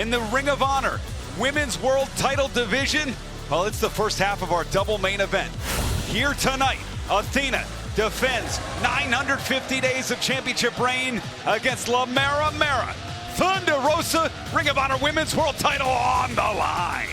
in the Ring of Honor Women's World Title Division? Well, it's the first half of our double main event. Here tonight, Athena defends 950 days of championship reign against La Mera Mera. Thunder Rosa, Ring of Honor Women's World Title on the line.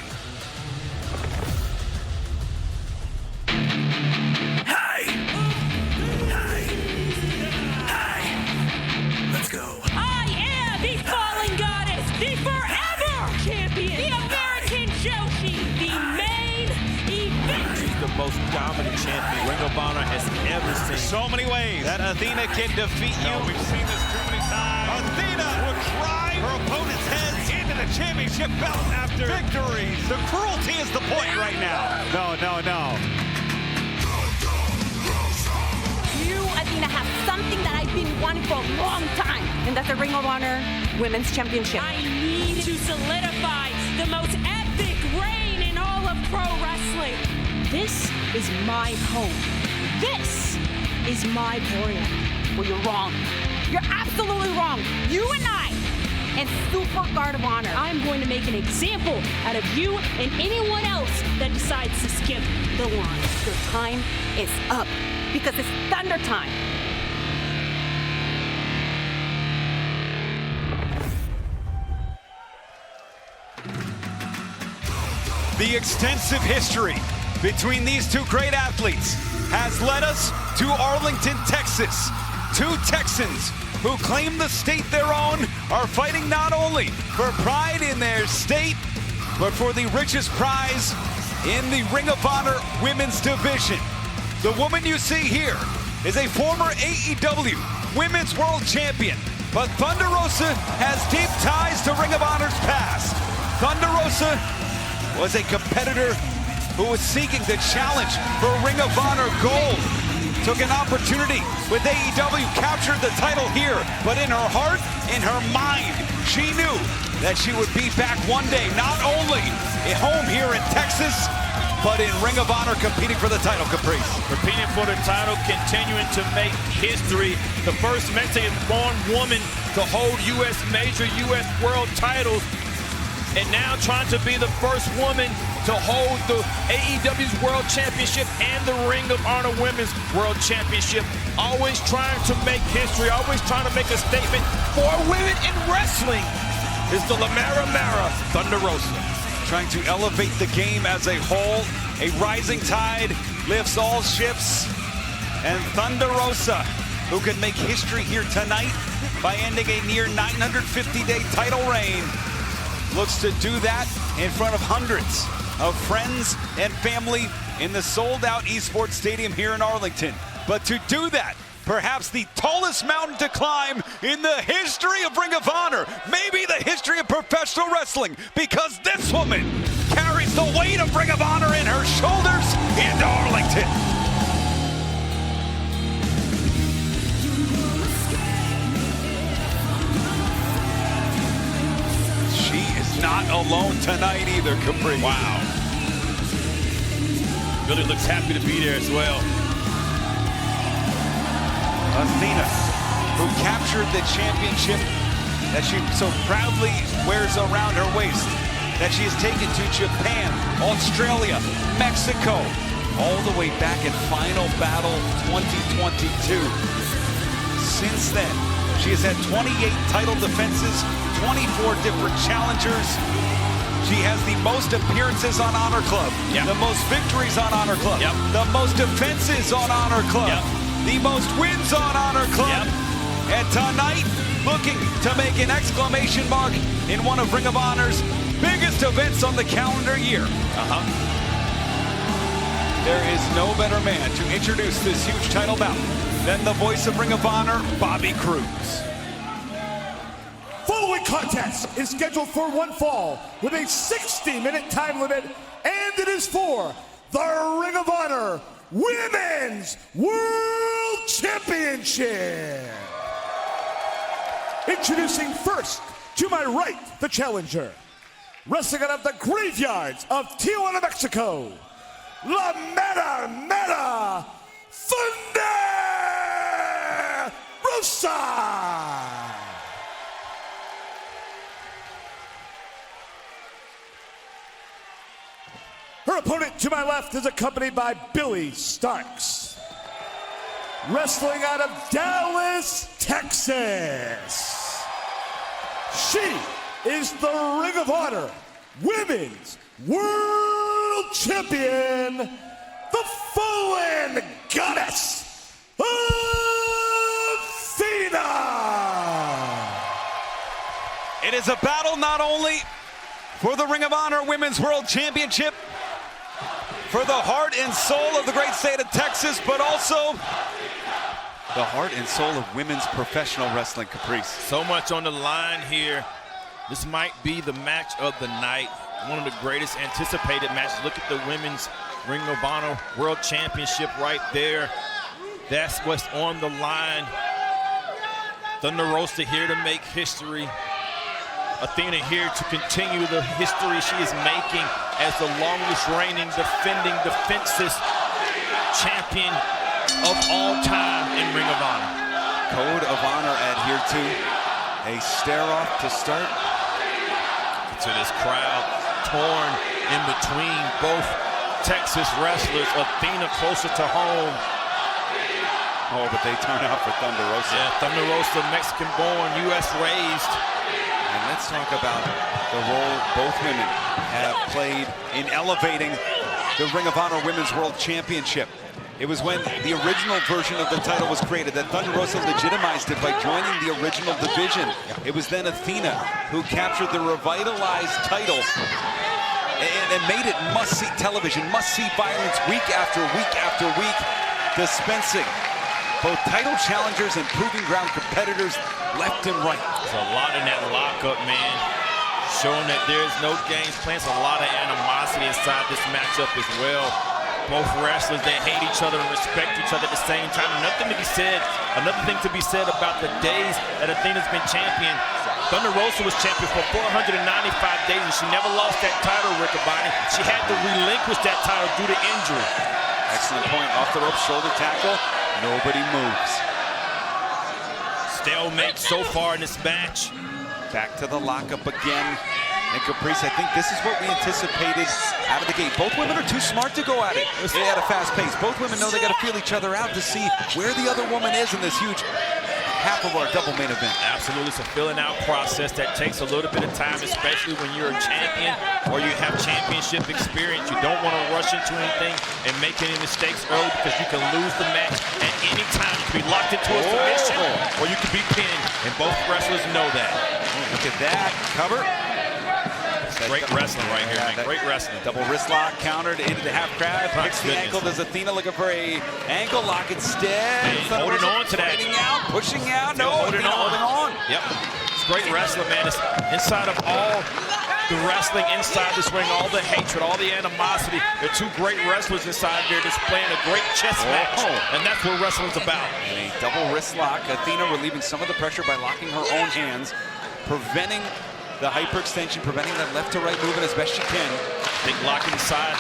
Let's go. I am the fallen goddess, the forever champion, the American Joshi, the main event. She's the most dominant champion Ring of Honor has ever seen. So many ways that Athena can defeat you. We've seen this too many times. Athena will drive her opponent's heads into the championship belt after victories. The cruelty is the point right now. No. You, Athena, have something that I've been wanting for a long time, and that's the Ring of Honor Women's Championship. I need to solidify the most epic reign in all of pro wrestling. This is my home. This is my brand. Well, you're wrong. You're absolutely wrong. You and I, and Supercard of Honor. I'm going to make an example out of you and anyone else that decides to skip the line. Your time is up, because it's Thunder time. The extensive history between these two great athletes has led us to Arlington, Texas. Two Texans who claim the state their own are fighting not only for pride in their state, but for the richest prize in the Ring of Honor Women's Division. The woman you see here is a former AEW Women's World Champion, but Thunder Rosa has deep ties to Ring of Honor's past. Thunder Rosa was a competitor who was seeking the challenge for Ring of Honor gold. Took an opportunity with AEW, captured the title here, but in her heart, in her mind, she knew that she would be back one day, not only at home here in Texas, but in Ring of Honor competing for the title, Caprice. Competing for the title, continuing to make history. The first Mexican-born woman to hold major U.S. world titles, and now trying to be the first woman to hold the AEW's World Championship and the Ring of Honor Women's World Championship. Always trying to make history, always trying to make a statement for women in wrestling is the La Mera Mera Thunder Rosa. Trying to elevate the game as a whole. A rising tide lifts all ships. And Thunder Rosa, who can make history here tonight by ending a near 950-day title reign, looks to do that in front of hundreds of friends and family in the sold-out esports stadium here in Arlington. But to do that, perhaps the tallest mountain to climb in the history of Ring of Honor, maybe the history of professional wrestling, because this woman carries the weight of Ring of Honor in her shoulders into Arlington. She is not alone tonight either, Capri. Wow. Billie looks happy to be there as well. Athena, who captured the championship that she so proudly wears around her waist, that she has taken to Japan, Australia, Mexico, all the way back in Final Battle 2022. Since then, she has had 28 title defenses, 24 different challengers. She has the most appearances on Honor Club, the most victories on Honor Club, the most defenses on Honor Club, the most wins on Honor Club. And tonight, looking to make an exclamation mark in one of Ring of Honor's biggest events on the calendar year. There is no better man to introduce this huge title bout than the voice of Ring of Honor, Bobby Cruz. Following contest is scheduled for one fall with a 60-minute time limit, and it is for the Ring of Honor Women's World Championship. Introducing first, to my right, the challenger. Wrestling out of the graveyards of Tijuana, Mexico, La Mera Mera Thunder Rosa. Her opponent to my left is accompanied by Billie Starkz. Wrestling out of Dallas, Texas. She is the Ring of Honor Women's World Champion, the Fallen Goddess, Athena. It is a battle not only for the Ring of Honor Women's World Championship, for the heart and soul of the great state of Texas, but also the heart and soul of women's professional wrestling, Caprice. So much on the line here. This might be the match of the night, one of the greatest anticipated matches. Look at the Women's Ring of Honor World Championship right there. That's what's on the line. Thunder Rosa here to make history. Athena here to continue the history she is making as the longest reigning, defending, defenseless champion of all time in Ring of Honor. Code of honor adhered to. A stare-off to start. To this crowd torn in between both Texas wrestlers. Athena closer to home. Oh, but they turn out for Thunder Rosa. Yeah, Thunder Rosa, Mexican-born, U.S. raised. And let's talk about the role both women have played in elevating the Ring of Honor Women's World Championship. It was when the original version of the title was created that Thunder Rosa legitimized it by joining the original division. It was then Athena who captured the revitalized title and made it must-see television, must-see violence week after week after week, dispensing both title challengers and proving ground competitors left and right. There's a lot in that lockup, man. Showing that there's no games plans, a lot of animosity inside this matchup as well. Both wrestlers, they hate each other and respect each other at the same time. Nothing to be said, another thing to be said about the days that Athena's been champion. Thunder Rosa was champion for 495 days and she never lost that title, Riccaboni. She had to relinquish that title due to injury. Excellent point. Off the rope, shoulder tackle. Nobody moves. Stalemate so far in this match. Back to the lockup again. And Caprice, I think this is what we anticipated out of the gate. Both women are too smart to go at it at a fast pace. Both women know they got to feel each other out to see where the other woman is in this huge half of our double main event. Absolutely, it's a filling out process that takes a little bit of time, especially when you're a champion or you have championship experience. You don't want to rush into anything and make any mistakes early because you can lose the match at any time. You can be locked into a submission or you can be pinned, and both wrestlers know that. Look at that cover. Great wrestling right here, man. Great wrestling. Double wrist lock countered into the half crab. Picks the ankle. Does Athena looking for a ankle lock instead? Holding on to that. Pushing out. No, holding on. Yep. It's great wrestling, man. It's inside of all the wrestling inside this ring, all the hatred, all the animosity. There are two great wrestlers inside there displaying a great chess match, and that's what wrestling's about. And a double wrist lock. Athena relieving some of the pressure by locking her own hands, preventing the hyperextension, preventing that left to right movement as best she can. Big lock inside.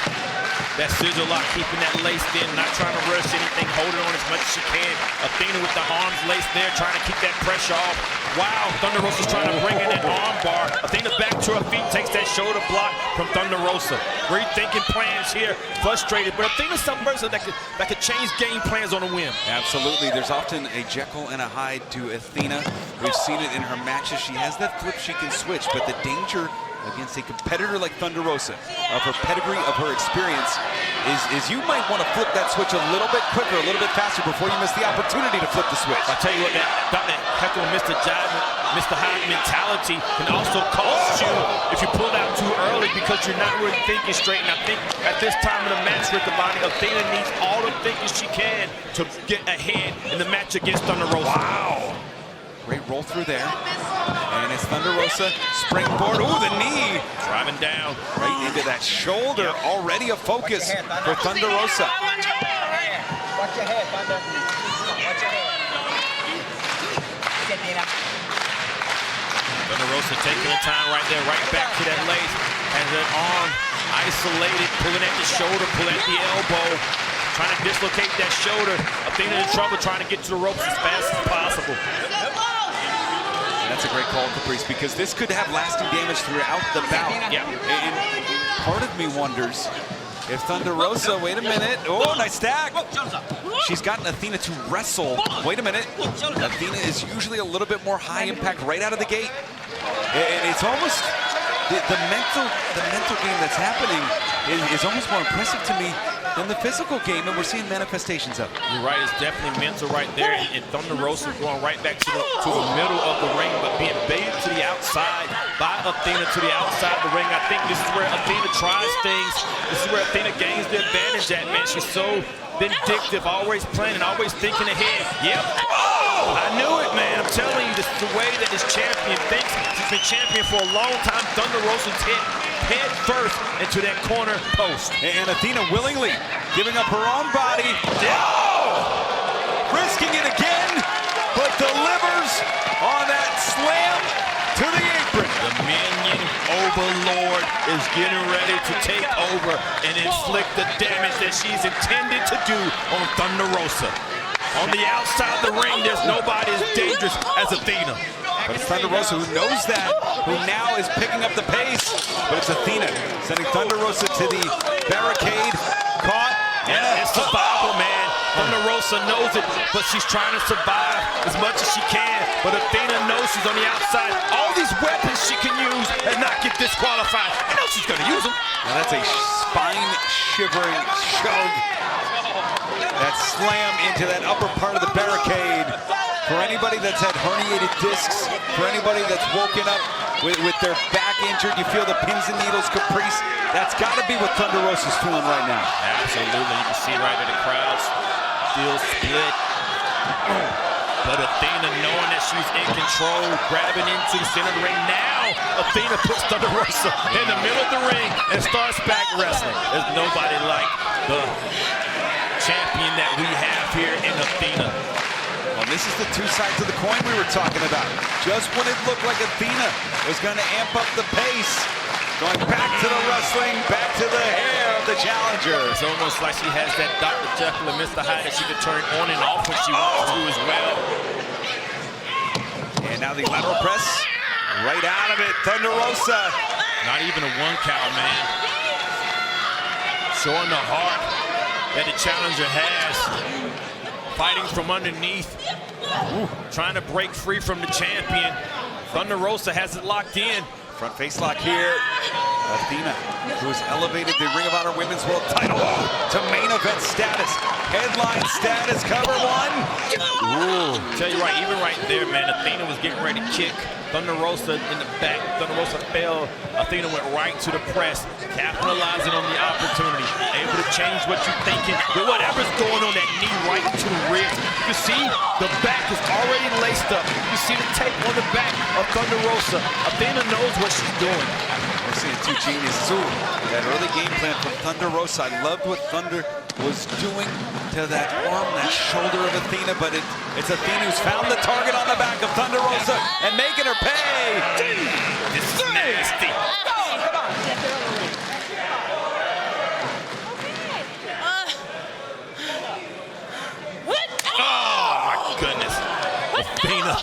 That scissor lock, keeping that laced in, not trying to rush anything, holding on as much as she can. Athena with the arms laced there, trying to keep that pressure off. Wow, Thunder Rosa's trying to bring in that arm bar. Athena back to her feet, takes that shoulder block from Thunder Rosa. Rethinking plans here, frustrated, but Athena's some person that could change game plans on a whim. Absolutely, there's often a Jekyll and a Hyde to Athena. We've seen it in her matches. She has that flip she can switch, but the danger against a competitor like Thunder Rosa, of her pedigree, of her experience, is you might want to flip that switch a little bit quicker, a little bit faster before you miss the opportunity to flip the switch. I tell you what, that heckle Mr. Hyde mentality can also cost you if you pull out too early because you're not really thinking straight. And I think at this time of the match, Riccaboni, Athena needs all the thinking she can to get ahead in the match against Thunder Rosa. Wow. Great roll through there. And it's Thunder Rosa, springboard. Ooh, the knee. Driving down. Right into that shoulder. Already a focus for Thunder Rosa. Watch your head, Thunder. Watch your head. Thunder Rosa taking the time right there, right back to that lace. Has that arm isolated, pulling at the shoulder, pulling at the elbow. Trying to dislocate that shoulder. Athena in trouble, trying to get to the ropes as fast as possible. That's a great call, Caprice, because this could have lasting damage throughout the bout. Yeah. And part of me wonders, If Thunder Rosa, wait a minute. Oh, nice stack. She's gotten Athena to wrestle. Wait a minute. Athena is usually a little bit more high impact right out of the gate. And it's almost the mental game that's happening is almost more impressive to me than the physical game, and we're seeing manifestations of it. You're right, it's definitely mental right there, and Thunder Rosa going right back to the middle of the ring, but being baited to the outside by Athena to the outside of the ring. I think this is where Athena tries things. This is where Athena gains the advantage at, man. She's so vindictive, always planning, always thinking ahead. Yep. Oh! I knew it, man. I'm telling you, this is the way that this champion thinks. She's been champion for a long time. Thunder Rosa's hit head first into that corner post. And Athena willingly giving up her own body. Oh! Risking it again, but delivers on that slam to the apron. The minion overlord is getting ready to take over and inflict the damage that she's intended to do on Thunder Rosa. On the outside of the ring, there's nobody as dangerous as Athena. But it's Thunder Rosa who knows that, who now is picking up the pace. But it's Athena sending Thunder Rosa to the barricade. Caught. Yeah, it's survival, man. Thunder Rosa knows it, but she's trying to survive as much as she can. But Athena knows she's on the outside. All these weapons she can use and not get disqualified. I know she's going to use them. Now that's a spine-shivering shove. That slam into that upper part of the barricade. For anybody that's had herniated discs, for anybody that's woken up with their back injured, you feel the pins and needles caprice. That's got to be what Thunder Rosa's feeling right now. Absolutely. You can see right in the crowd still split. But Athena, knowing that she's in control, grabbing into the center of the ring. Now, Athena puts Thunder Rosa in the middle of the ring and starts back wrestling. There's nobody like the champion that we have here in Athena. Well, this is the two sides of the coin we were talking about. Just when it looked like Athena was going to amp up the pace, going back to the wrestling, back to the hair of the challenger. It's almost like she has that Dr. Jekyll and Mr. Hyde that she could turn on and off when she wants to as well. And now the lateral press, right out of it, Thunder Rosa. Not even a one count, man. Showing the heart that the challenger has. Fighting from underneath, trying to break free from the champion. Thunder Rosa has it locked in. Front face lock here. Athena, who's elevated the Ring of Honor Women's World title to main event status. Headline status, cover one. Ooh. Tell you right, even right there, man, Athena was getting ready to kick Thunder Rosa in the back. Thunder Rosa fell. Athena went right to the press, capitalizing on the opportunity. Able to change what you're thinking. But whatever's going on, that knee right to the ribs. You see, the back is already laced up. You see the tape on the back of Thunder Rosa. Athena knows what she's doing. We're seeing two geniuses. Ooh, that early game plan from Thunder Rosa. I loved what Thunder was doing to that arm, that shoulder of Athena, but it's Athena who's found the target on the back of Thunder Rosa and making her pay. This is nasty. Oh, my goodness. Athena.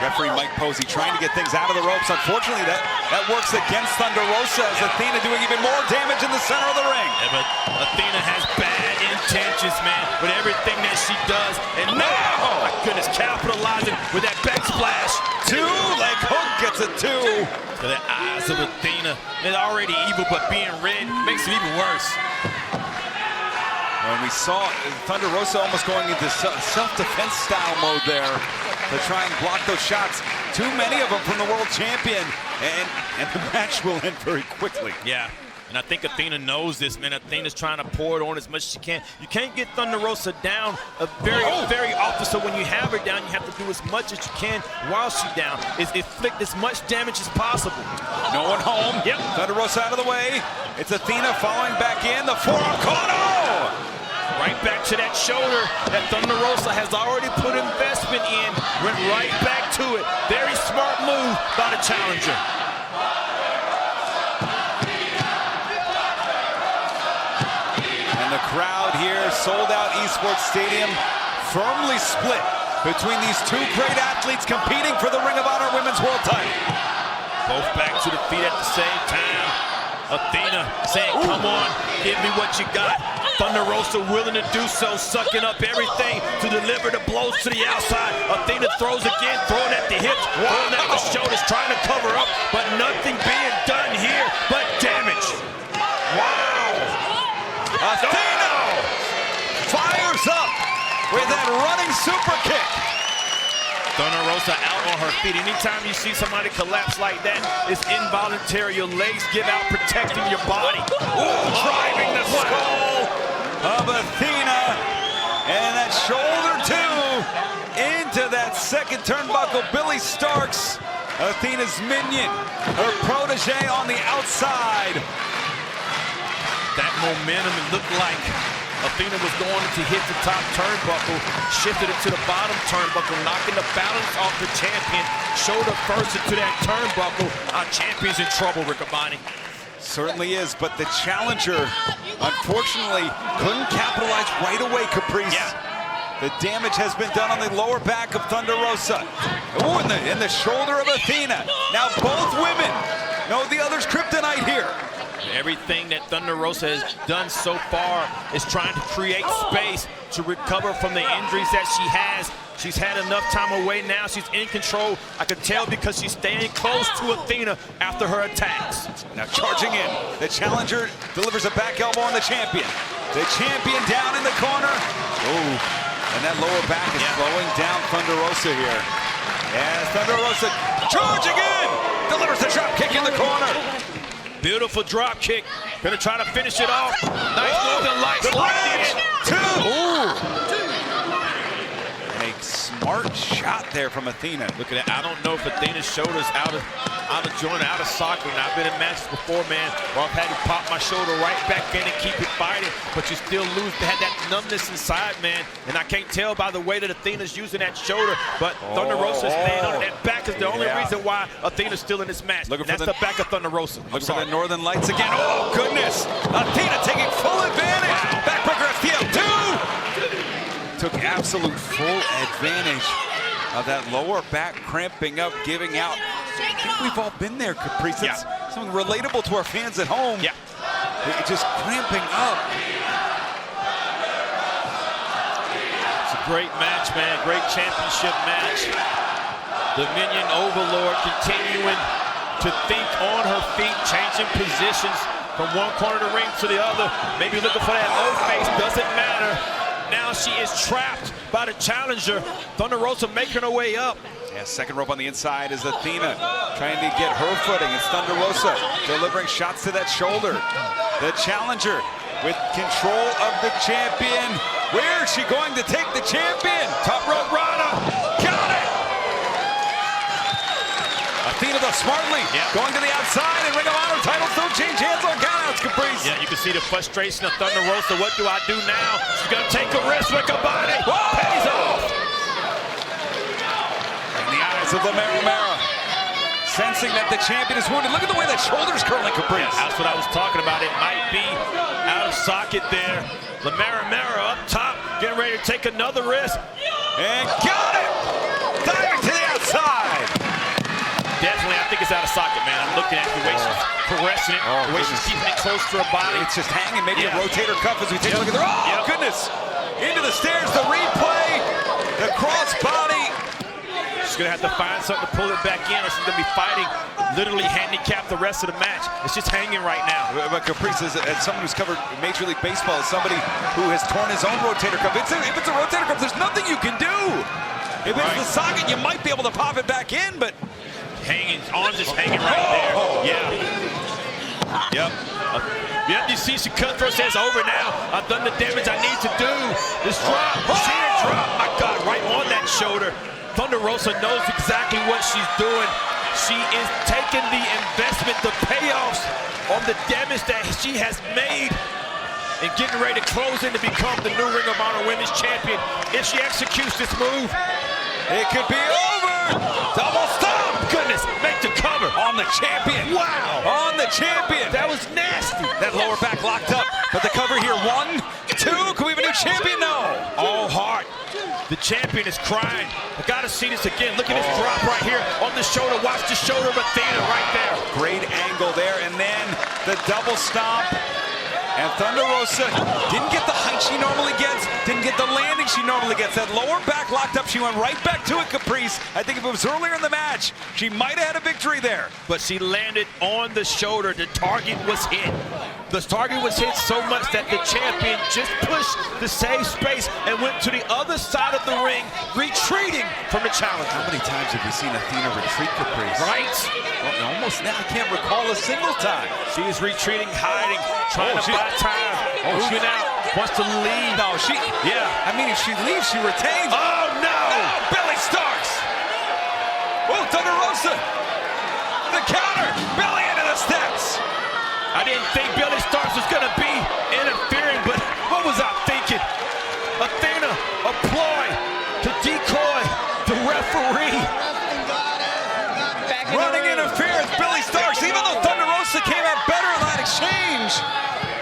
Referee Mike Posey trying to get things out of the ropes. Unfortunately, that works against Thunder Rosa as Athena doing even more damage in the center of the ring. Yeah, but Athena has bad intentions, man, with everything that she does. And now, oh my goodness, capitalizing with that back splash. Two, leg hook gets a two. To the eyes of Athena. It's already evil, but being red makes it even worse. And we saw Thunder Rosa almost going into self-defense style mode there to try and block those shots. Too many of them from the world champion, and the match will end very quickly. Yeah, and I think Athena knows this, man. Athena's trying to pour it on as much as she can. You can't get Thunder Rosa down very often, so when you have her down, you have to do as much as you can while she's down. Inflict as much damage as possible. No one home. Yep. Thunder Rosa out of the way. It's Athena following back in. The forearm caught. Oh! Right back to that shoulder that Thunder Rosa has already put investment in. Went right back to it. Very smart move by the challenger. And the crowd here, sold out Esports Stadium, firmly split between these two great athletes competing for the Ring of Honor Women's World title. Both back to the feet at the same time. Athena saying, come on, give me what you got. Thunder Rosa willing to do so, sucking up everything to deliver the blows to the outside. Athena throws again, throwing at the hips, throwing at the shoulders, trying to cover up, but nothing being done here but damage. Wow! Athena fires up with that running super kick. Thunder Rosa out on her feet. Anytime you see somebody collapse like that, it's involuntary. Your legs give out, protecting your body. Ooh, driving the skull of Athena. And that shoulder too into that second turnbuckle. Billie Starkz, Athena's minion, her protege on the outside. That momentum, it looked like Athena was going to hit the top turnbuckle, shifted it to the bottom turnbuckle, knocking the balance off the champion, shoulder first into that turnbuckle. Our champion's in trouble, Riccaboni. Certainly is, but the challenger, unfortunately, couldn't capitalize right away, Caprice. Yeah. The damage has been done on the lower back of Thunder Rosa. Ooh, in the shoulder of Athena. Now both women know the other's kryptonite here. Everything that Thunder Rosa has done so far is trying to create space to recover from the injuries that she has. She's had enough time away now. She's in control. I can tell because she's staying close to Athena after her attacks. Now charging in. The challenger delivers a back elbow on the champion. The champion down in the corner. Ooh, and that lower back is slowing down Thunder Rosa here. As Thunder Rosa charging in. Delivers the drop kick in the corner. Beautiful drop kick. Gonna try to finish it off. Nice Northern Lights. The bridge. Two. Ooh. A smart shot there from Athena. Look at that. I don't know if Athena's shoulder's out of joint, out of socket. And I've been in matches before, man, where I've had to pop my shoulder right back in and keep it fighting, but you still lose. They had that numbness inside, man. And I can't tell by the way that Athena's using that shoulder, but Thunder Rosa's staying on that back is the only reason why Athena's still in this match. That's the back of Thunder Rosa. Looking for the Northern Lights again. Oh, goodness. Athena taking full advantage. Wow. Backbreaker FTL2. Took absolute full advantage of that lower back cramping up, giving out. I think we've all been there, Caprice. It's something relatable to our fans at home. Yeah. Just cramping up. It's a great match, man. Great championship match. The Minion Overlord continuing to think on her feet, changing positions from one corner of the ring to the other. Maybe looking for that low face, doesn't matter. Now she is trapped by the challenger. Thunder Rosa making her way up. Yeah, second rope on the inside is Athena trying to get her footing. It's Thunder Rosa delivering shots to that shoulder. The challenger with control of the champion. Where is she going to take the champion? Top rope Rana. Got it! Athena though smartly going to the outside, and Ring of Honor titles don't change hands on countouts, Caprice. Yeah, you can see the frustration of Thunder Rosa. What do I do now? She's gonna take a risk with Riccaboni. Pays off. In the eyes of the Mara, sensing that the champion is wounded. Look at the way that shoulder's curling, Caprice. Yeah, that's what I was talking about. It might be out of socket there. The Mara up top, getting ready to take another risk. And got it! Diving to the outside. Definitely, I think it's out of socket, man. I'm looking at the way she's caressing it, the way she's keeping it close to her body. It's just hanging, maybe a rotator cuff as we take a look at the... Oh, goodness! Into the stairs, the replay, the cross body. She's gonna have to find something to pull it back in, or she's gonna be fighting, literally handicap the rest of the match. It's just hanging right now. But Caprice, as someone who's covered Major League Baseball, as somebody who has torn his own rotator cuff, if it's a rotator cuff, there's nothing you can do. If it's the socket, you might be able to pop it back in, but... Hanging, arms just hanging right there. Yep, you see she cutthroat says over now. I've done the damage I need to do. This drop, sheer drop, my God, right on that shoulder. Thunder Rosa knows exactly what she's doing. She is taking the investment, the payoffs on the damage that she has made and getting ready to close in to become the new Ring of Honor Women's Champion. If she executes this move, it could be over. Double stop. Goodness, make the cover on the champion. Wow. On the champion. That was nasty. That lower back locked up. But the cover here, 1, 2. Can we have a new champion? No. All heart. The champion is crying. I gotta see this again. Look at this drop right here on the shoulder. Watch the shoulder of Athena right there. Great angle there. And then the double stomp. And Thunder Rosa didn't get the height she normally gets, didn't get the landing she normally gets. That lower back locked up, she went right back to it, Caprice. I think if it was earlier in the match, she might have had a victory there. But she landed on the shoulder. The target was hit. The target was hit so much that the champion just pushed to save space and went to the other side of the ring, retreating from the challenger. How many times have we seen Athena retreat, Caprice? Right. Well, almost now, I can't recall a single time. She is retreating, hiding, trying to buy time, moving out, wants to leave. No, yeah. I mean, if she leaves, she retains. Oh, no! Billie Starkz! Oh, Thunder Rosa! The counter! Billie into the steps! I didn't think Billie Starkz was going to be interfering, but what was I thinking? Athena, a ploy to decoy the referee. Running interference, Billie Starkz, even though Thunder Rosa came out better in that exchange.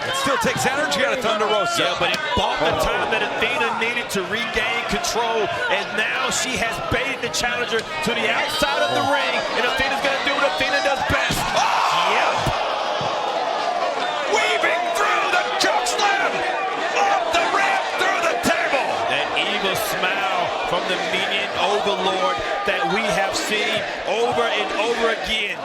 It still takes energy out of Thunder Rosa. Yeah, but it bought the time that Athena needed to regain control, and now she has baited the challenger to the outside of the ring, and Athena's going to do what Athena does best. Yep. Weaving through the choke slam, off the ramp, through the table. That evil smile from the minion overlord that we have seen over and over again.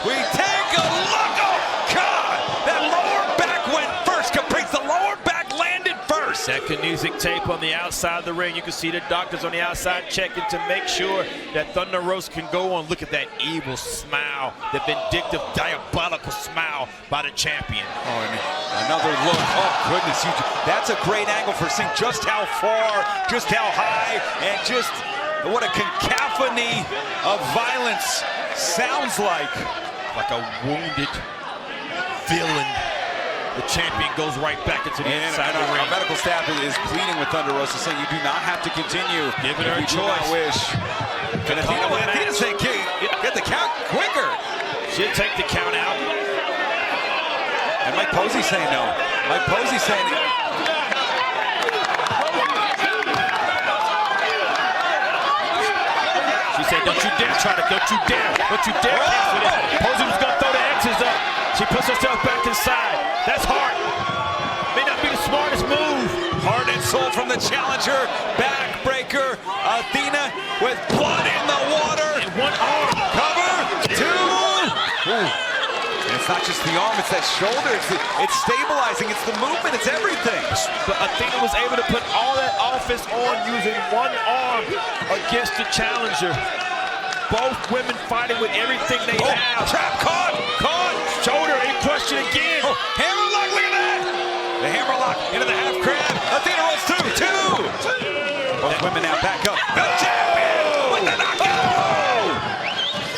We take a look. Oh, God! That lower back went first, Caprice. The lower back landed first. That kinetic tape on the outside of the ring. You can see the doctors on the outside checking to make sure that Thunder Rosa can go on. Look at that evil smile, the vindictive, diabolical smile by the champion. Oh, and another look. Oh, goodness. That's a great angle for seeing just how far, just how high, and just what a cacophony of violence sounds like. Like a wounded villain. The champion goes right back into the inside of the ring. Our medical staff is pleading with Thunder Rosa, saying you do not have to continue. Giving her a choice. Do not wish. And Athena saying, get the count quicker. She'll take the count out. And Mike Posey saying no. Mike Posey saying it. She said, don't you dare try to, don't you dare cancel it. Posey was going to throw the X's up. She puts herself back inside. That's hard. May not be the smartest move. Heart and soul from the challenger. Backbreaker. Athena with blood in the water. And one arm. Cover. Two. And it's not just the arm, it's that shoulder. It's stabilizing. It's the movement. It's everything. But Athena was able to put all that offense on using one arm against the challenger. Both women fighting with everything they have. Trap caught. Shoulder in question again. Oh, hammerlock, look at that. The hammerlock into the half crab. Athena rolls two. Both women now back up. The champion with the knockout.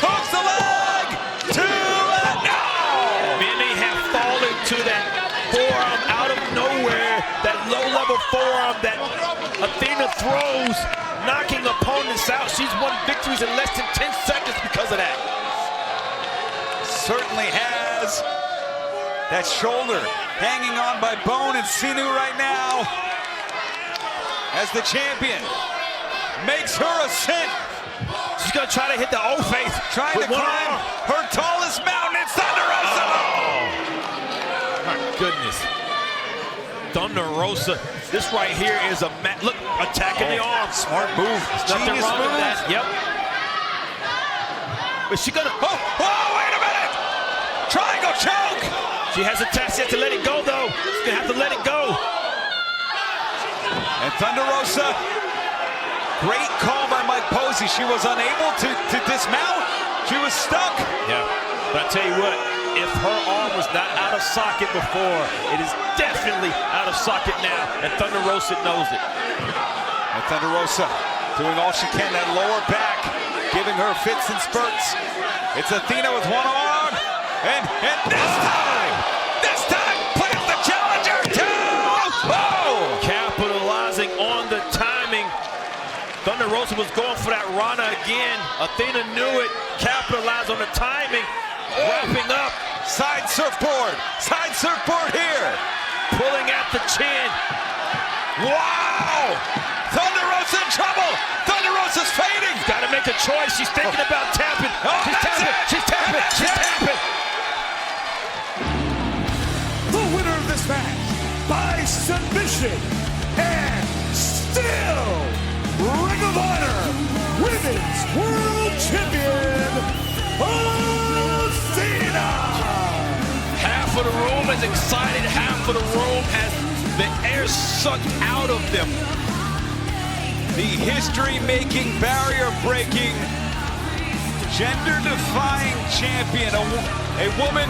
Hooks the leg. No. Many have fallen to that forearm out of nowhere. That low-level forearm that Athena throws, knocking opponents out. She's won victories in less than 10 seconds because of that. Certainly has. That shoulder hanging on by bone and sinew right now as the champion makes her ascent. She's going to try to hit the O-face. Trying to climb her tallest mountain. It's Thunder Rosa. Oh, my goodness. Thunder Rosa. This right here is a look, attacking the arm. Smart move. Nothing wrong with that. Yep. Is she gonna? Oh, wait a minute! Triangle choke! She has a chance yet to let it go, though. She's gonna have to let it go. And Thunder Rosa, great call by Mike Posey. She was unable to dismount. She was stuck. Yeah, but I tell you what, if her arm was not out of socket before, it is definitely out of socket now, and Thunder Rosa knows it. And Thunder Rosa doing all she can, that lower back, giving her fits and spurts. It's Athena with one arm, and this time, plants the challenger, capitalizing on the timing. Thunder Rosa was going for that Rana again. Athena knew it, capitalized on the timing, wrapping up. Side surfboard here. Pulling at the chin. Wow! Thunder Rosa in trouble. Thunder Rosa's fading. Got to make a choice. She's thinking about tapping. Oh, She's tapping. She's tapping. Legend and still Ring of Honor Women's World Champion, Athena! Half of the room is excited, half of the room has the air sucked out of them. The history-making, barrier-breaking, gender-defying champion, a woman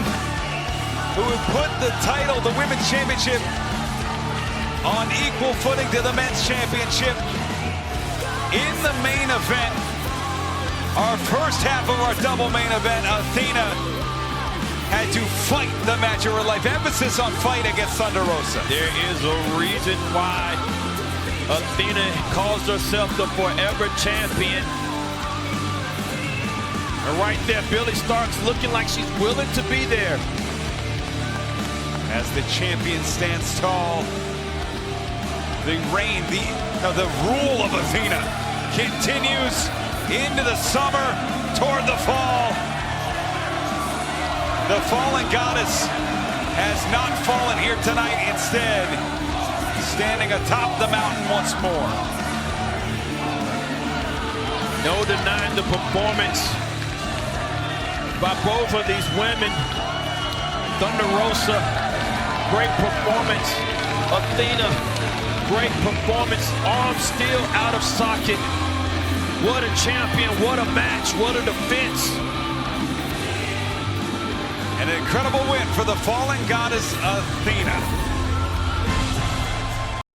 who would put the title, the Women's Championship, on equal footing to the Men's Championship. In the main event, our first half of our double main event, Athena had to fight the match of her life. Emphasis on fight against Thunder Rosa. There is a reason why Athena calls herself the forever champion. And right there, Billie Starkz looking like she's willing to be there. As the champion stands tall, the reign, the rule of Athena continues into the summer, toward the fall. The fallen goddess has not fallen here tonight. Instead, standing atop the mountain once more. No denying the performance by both of these women. Thunder Rosa, great performance. Athena, great performance. Arms still out of socket. What a champion, what a match, what a defense. An incredible win for the fallen goddess Athena.